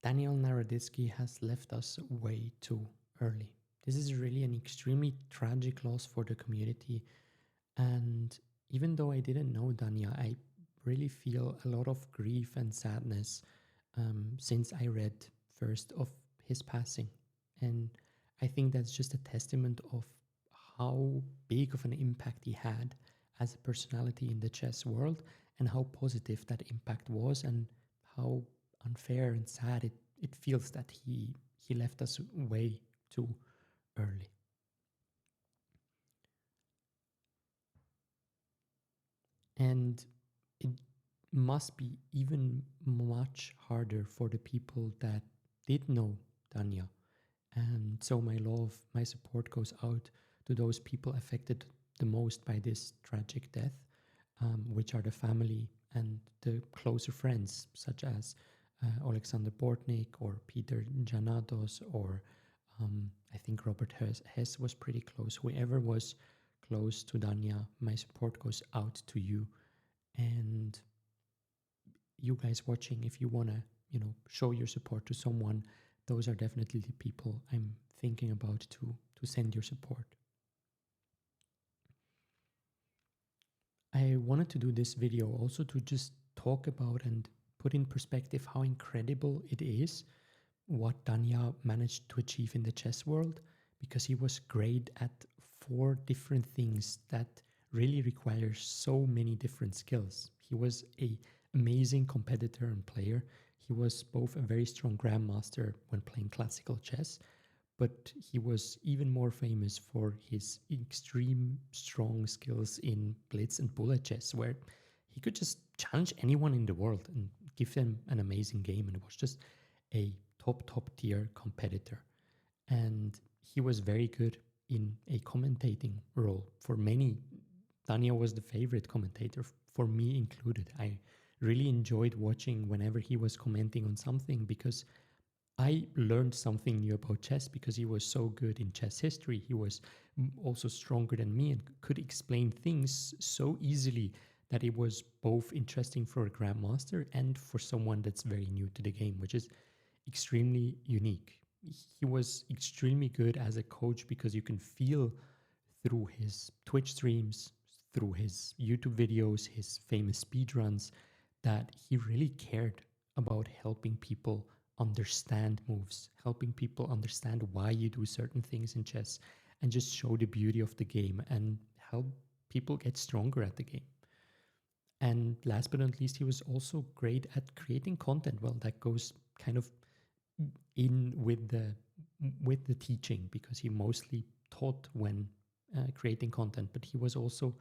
Daniel Naroditsky has left us way too early. This is really an extremely tragic loss for the community. And even though I didn't know Danya, I really feel a lot of grief and sadness since I read first of his passing. And I think that's just a testament of how big of an impact he had as a personality in the chess world and how positive that impact was and how unfair and sad it feels that he left us way too early. And it must be even much harder for the people that did know Danya. And so my support goes out to those people affected the most by this tragic death, which are the family and the closer friends, such as Alexander Bortnik or Peter Janados, or I think Robert Hess was pretty close. Whoever was close to Danya, my support goes out to you. And you guys watching, if you want to, show your support to someone, those are definitely the people I'm thinking about to send your support. I wanted to do this video also to just talk about and put in perspective how incredible it is what Danya managed to achieve in the chess world, because he was great at 4 different things that really requires so many different skills. He was an amazing competitor and player. He was both a very strong grandmaster when playing classical chess, but he was even more famous for his extreme strong skills in blitz and bullet chess, where he could just challenge anyone in the world and give them an amazing game, and was just a top tier competitor. And he was very good in a commentating role. For many, Danya was the favorite commentator, for me included. I really enjoyed watching whenever he was commenting on something, because I learned something new about chess because he was so good in chess history. He was also stronger than me and could explain things so easily that it was both interesting for a grandmaster and for someone that's very new to the game, which is extremely unique. He was extremely good as a coach because you can feel through his Twitch streams, through his YouTube videos, his famous speedruns, that he really cared about helping people understand moves, helping people understand why you do certain things in chess, and just show the beauty of the game and help people get stronger at the game. And last but not least, he was also great at creating content. Well, that goes kind of in with the teaching, because he mostly taught when creating content, but he was also,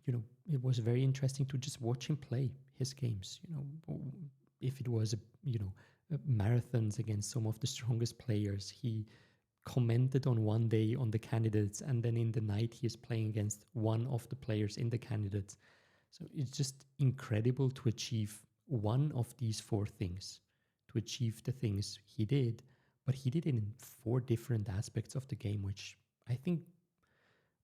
it was very interesting to just watch him play his games. If it was marathons against some of the strongest players, he commented on one day on the candidates, and then in the night he is playing against one of the players in the candidates. So it's just incredible to achieve one of these 4 things, to achieve the things he did, but he did it in 4 different aspects of the game, which I think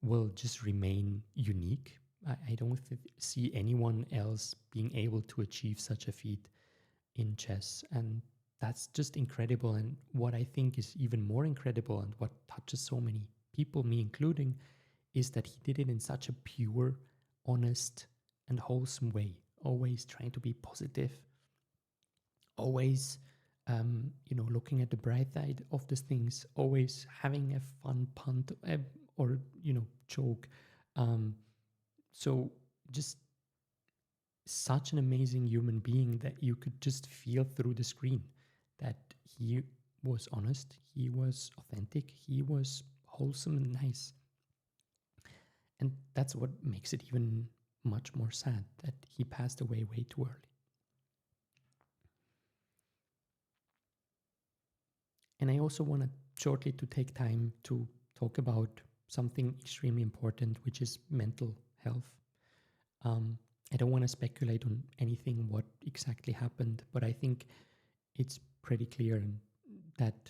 will just remain unique. I don't see anyone else being able to achieve such a feat in chess, and that's just incredible. And what I think is even more incredible, and what touches so many people, me including, is that he did it in such a pure, honest, and wholesome way, always trying to be positive, always looking at the bright side of the things, always having a fun punt or joke. So just such an amazing human being that you could just feel through the screen that he was honest, he was authentic, he was wholesome and nice. And that's what makes it even much more sad that he passed away way too early. And I also want to shortly to take time to talk about something extremely important, which is mental health. I don't want to speculate on anything what exactly happened, but I think it's pretty clear that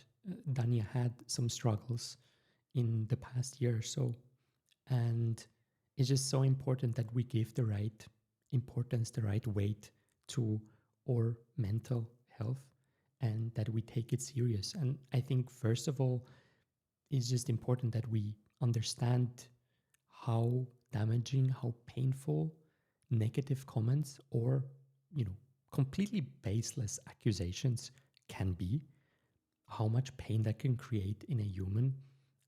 Danya had some struggles in the past year or so. And it's just so important that we give the right importance, the right weight to our mental health, and that we take it serious. And I think, first of all, it's just important that we understand how damaging, how painful negative comments or, completely baseless accusations can be, how much pain that can create in a human.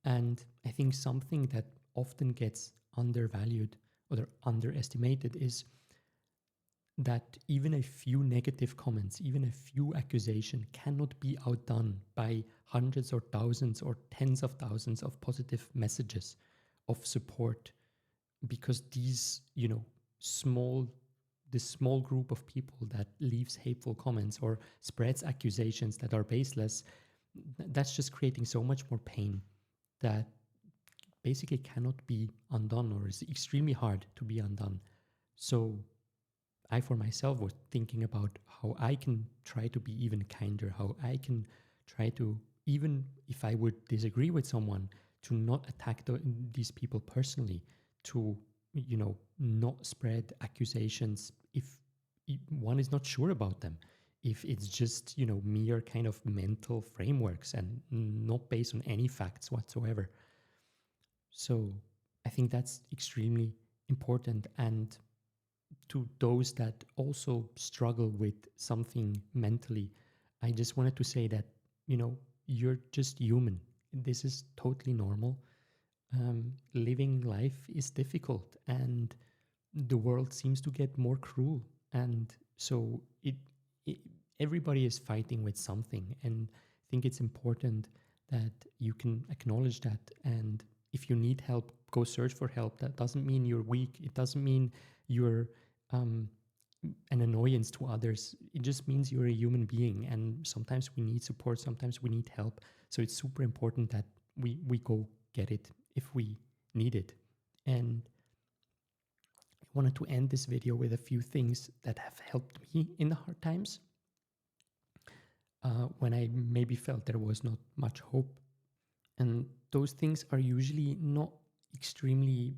And I think something that often gets undervalued or underestimated is that even a few negative comments, even a few accusations cannot be outdone by hundreds or thousands or tens of thousands of positive messages of support, because these, this small group of people that leaves hateful comments or spreads accusations that are baseless, that's just creating so much more pain that basically cannot be undone, or is extremely hard to be undone. So I, for myself, was thinking about how I can try to be even kinder, how I can try to, even if I would disagree with someone, to not attack these people personally, to, not spread accusations if one is not sure about them, if it's just, mere kind of mental frameworks and not based on any facts whatsoever. So I think that's extremely important. And to those that also struggle with something mentally, I just wanted to say that, you're just human. This is totally normal. Living life is difficult, and the world seems to get more cruel. And so it everybody is fighting with something. And I think it's important that you can acknowledge that. And if you need help, go search for help. That doesn't mean you're weak. It doesn't mean you're an annoyance to others. It just means you're a human being, and sometimes we need support, sometimes we need help. So it's super important that we go get it if we need it. And I wanted to end this video with a few things that have helped me in the hard times, when I maybe felt there was not much hope. And those things are usually not extremely,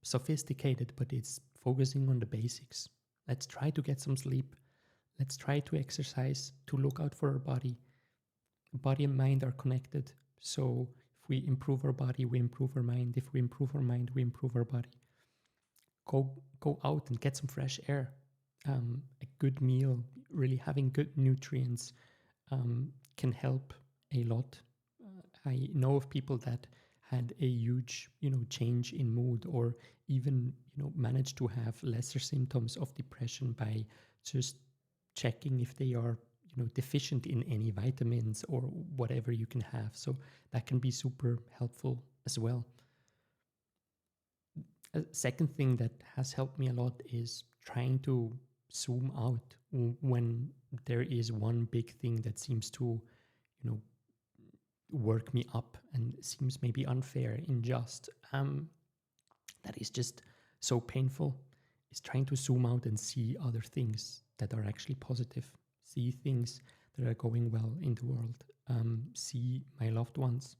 sophisticated, but it's focusing on the basics. Let's try to get some sleep. Let's try to exercise, to look out for our body. Body and mind are connected. So if we improve our body, we improve our mind. If we improve our mind, we improve our body. Go out and get some fresh air. A good meal, really having good nutrients, can help a lot. I know of people that had a huge, change in mood, or even, managed to have lesser symptoms of depression by just checking if they are, deficient in any vitamins or whatever you can have. So that can be super helpful as well. A second thing that has helped me a lot is trying to zoom out when there is one big thing that seems to, work me up and seems maybe unfair, unjust, that is just so painful, is trying to zoom out and see other things that are actually positive, see things that are going well in the world, see my loved ones.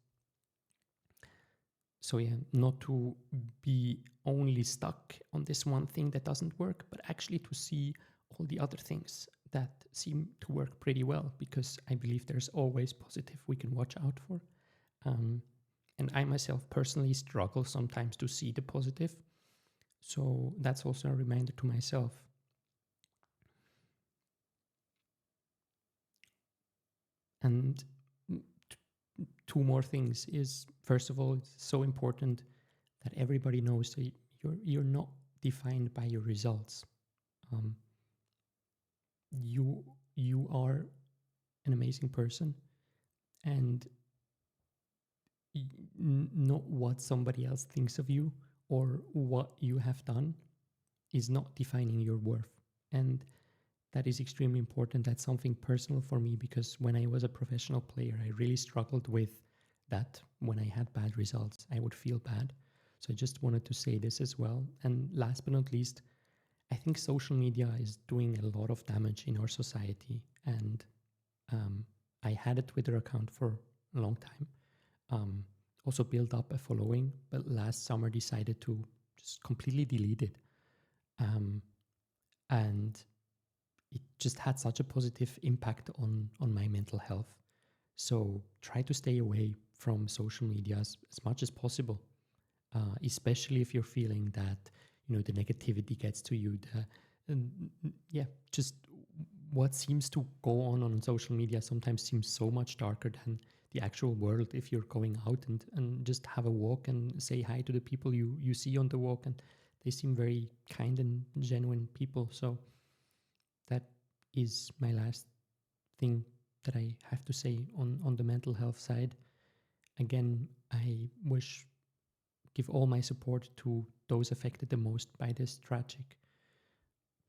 So yeah, not to be only stuck on this one thing that doesn't work, but actually to see all the other things that seem to work pretty well, because I believe there's always positive we can watch out for. And I myself personally struggle sometimes to see the positive. So that's also a reminder to myself. And two more things is, first of all, it's so important that everybody knows that you're not defined by your results. You are an amazing person, and not what somebody else thinks of you or what you have done is not defining your worth. And that is extremely important. That's something personal for me, because when I was a professional player, I really struggled with that. When I had bad results, I would feel bad. So I just wanted to say this as well. And last but not least, I think social media is doing a lot of damage in our society. And I had a Twitter account for a long time. Also built up a following, but last summer decided to just completely delete it. And it just had such a positive impact on my mental health. So try to stay away from social media as much as possible, especially if you're feeling that the negativity gets to you. Yeah, just what seems to go on social media sometimes seems so much darker than the actual world. If you're going out and just have a walk and say hi to the people you see on the walk, and they seem very kind and genuine people. So that is my last thing that I have to say on the mental health side. Again, I give all my support to those affected the most by this tragic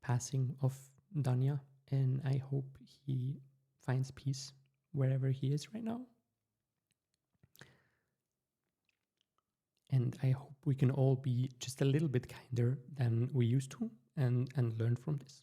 passing of Danya, and I hope he finds peace wherever he is right now. And I hope we can all be just a little bit kinder than we used to, and learn from this.